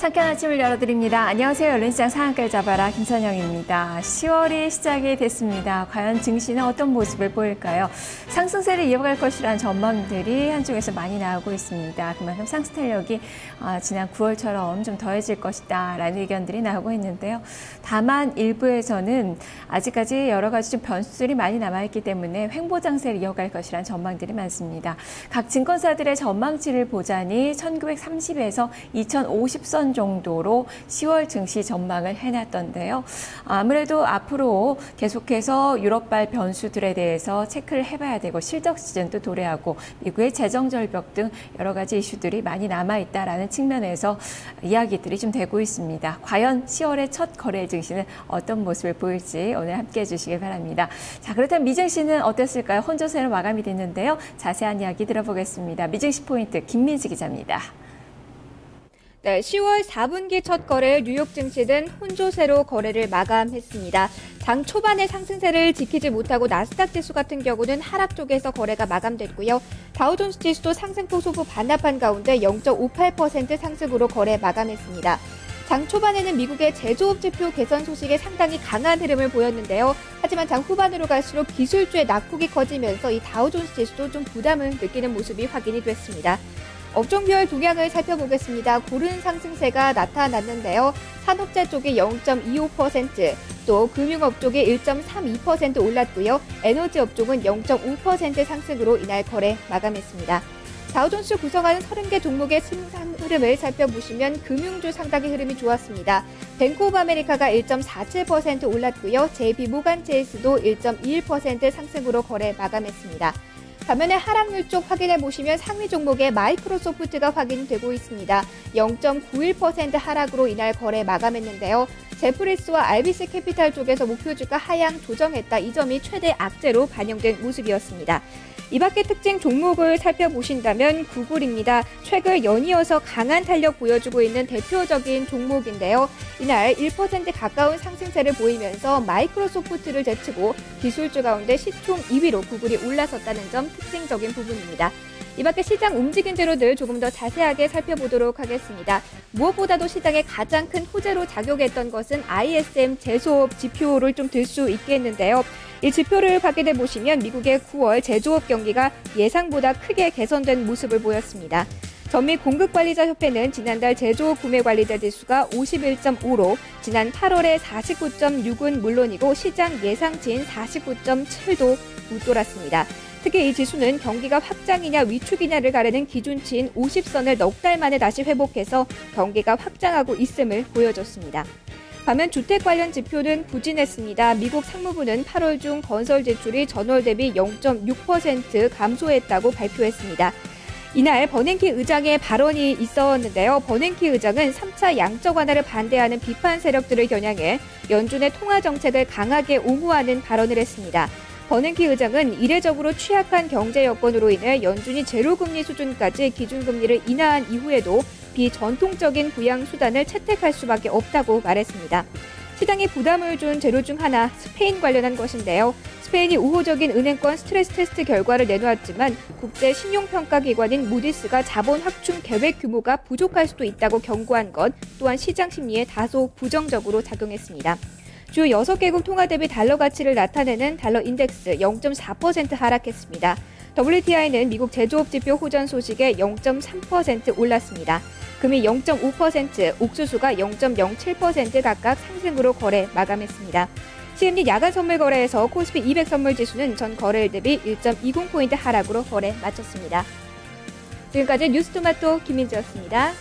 상쾌한 아침을 열어드립니다. 안녕하세요. 연린시장 상한가를 잡아라 김선영입니다. 10월이 시작이 됐습니다. 과연 증시는 어떤 모습을 보일까요? 상승세를 이어갈 것이라는 전망들이 한쪽에서 많이 나오고 있습니다. 그만큼 상승 탄력이 지난 9월처럼 좀 더해질 것이다 라는 의견들이 나오고 있는데요. 다만 일부에서는 아직까지 여러 가지 좀 변수들이 많이 남아있기 때문에 횡보장세를 이어갈 것이라는 전망들이 많습니다. 각 증권사들의 전망치를 보자니 1930에서 2050선 정도로 10월 증시 전망을 해놨던데요. 아무래도 앞으로 계속해서 유럽발 변수들에 대해서 체크를 해봐야 되고 실적 시즌도 도래하고 미국의 재정 절벽 등 여러 가지 이슈들이 많이 남아있다라는 측면에서 이야기들이 좀 되고 있습니다. 과연 10월의 첫 거래 증시는 어떤 모습을 보일지 오늘 함께해 주시길 바랍니다. 자, 그렇다면 미증시는 어땠을까요? 혼조세로 마감이 됐는데요. 자세한 이야기 들어보겠습니다. 미증시 포인트 김민지 기자입니다. 네, 10월 4분기 첫 거래 뉴욕 증시는 혼조세로 거래를 마감했습니다. 장 초반에 상승세를 지키지 못하고 나스닥 지수 같은 경우는 하락 쪽에서 거래가 마감됐고요. 다우존스 지수도 상승폭 소폭 반납한 가운데 0.58% 상승으로 거래 마감했습니다. 장 초반에는 미국의 제조업 지표 개선 소식에 상당히 강한 흐름을 보였는데요. 하지만 장 후반으로 갈수록 기술주의 낙폭이 커지면서 이 다우존스 지수도 좀 부담을 느끼는 모습이 확인이 됐습니다. 업종별 동향을 살펴보겠습니다. 고른 상승세가 나타났는데요. 산업재 쪽이 0.25%, 또 금융업 쪽이 1.32% 올랐고요. 에너지업 쪽은 0.5% 상승으로 이날 거래 마감했습니다. 다우존스 구성하는 30개 종목의 승상 흐름을 살펴보시면 금융주 상당히 흐름이 좋았습니다. 뱅크 오브 아메리카가 1.47% 올랐고요. JP 모간 체이스도 1.21% 상승으로 거래 마감했습니다. 반면에 하락률 쪽 확인해 보시면 상위 종목의 마이크로소프트가 확인되고 있습니다. 0.91% 하락으로 이날 거래 마감했는데요. 제프리스와 RBC 캐피탈 쪽에서 목표주가 하향 조정했다. 이 점이 최대 악재로 반영된 모습이었습니다. 이 밖의 특징 종목을 살펴보신다면 구글입니다. 최근 연이어서 강한 탄력 보여주고 있는 대표적인 종목인데요. 이날 1% 가까운 상승세를 보이면서 마이크로소프트를 제치고 기술주 가운데 시총 2위로 구글이 올라섰다는 점 특징적인 부분입니다. 이 밖에 시장 움직임 재료들 조금 더 자세하게 살펴보도록 하겠습니다. 무엇보다도 시장의 가장 큰 호재로 작용했던 것은 ISM 제조업 지표를 좀 들 수 있겠는데요. 이 지표를 확인해 보시면 미국의 9월 제조업 경기가 예상보다 크게 개선된 모습을 보였습니다. 전미공급관리자협회는 지난달 제조업 구매관리자 지수가 51.5로 지난 8월에 49.6은 물론이고 시장 예상치인 49.7도 웃돌았습니다. 특히 이 지수는 경기가 확장이냐 위축이냐를 가르는 기준치인 50선을 넉 달 만에 다시 회복해서 경기가 확장하고 있음을 보여줬습니다. 반면 주택 관련 지표는 부진했습니다. 미국 상무부는 8월 중 건설 지출이 전월 대비 0.6% 감소했다고 발표했습니다. 이날 버냉키 의장의 발언이 있었는데요. 버냉키 의장은 3차 양적 완화를 반대하는 비판 세력들을 겨냥해 연준의 통화 정책을 강하게 옹호하는 발언을 했습니다. 버냉키 의장은 이례적으로 취약한 경제 여건으로 인해 연준이 제로금리 수준까지 기준금리를 인하한 이후에도 비전통적인 부양 수단을 채택할 수밖에 없다고 말했습니다. 시장에 부담을 준 재료 중 하나 스페인 관련한 것인데요. 스페인이 우호적인 은행권 스트레스 테스트 결과를 내놓았지만 국제 신용평가기관인 무디스가 자본 확충 계획 규모가 부족할 수도 있다고 경고한 것 또한 시장 심리에 다소 부정적으로 작용했습니다. 주요 6개국 통화 대비 달러 가치를 나타내는 달러 인덱스 0.4% 하락했습니다. WTI는 미국 제조업 지표 호전 소식에 0.3% 올랐습니다. 금이 0.5%, 옥수수가 0.07% 각각 상승으로 거래 마감했습니다. CME 야간 선물 거래에서 코스피 200 선물 지수는 전 거래일 대비 1.20포인트 하락으로 거래 마쳤습니다. 지금까지 뉴스토마토 김민지였습니다.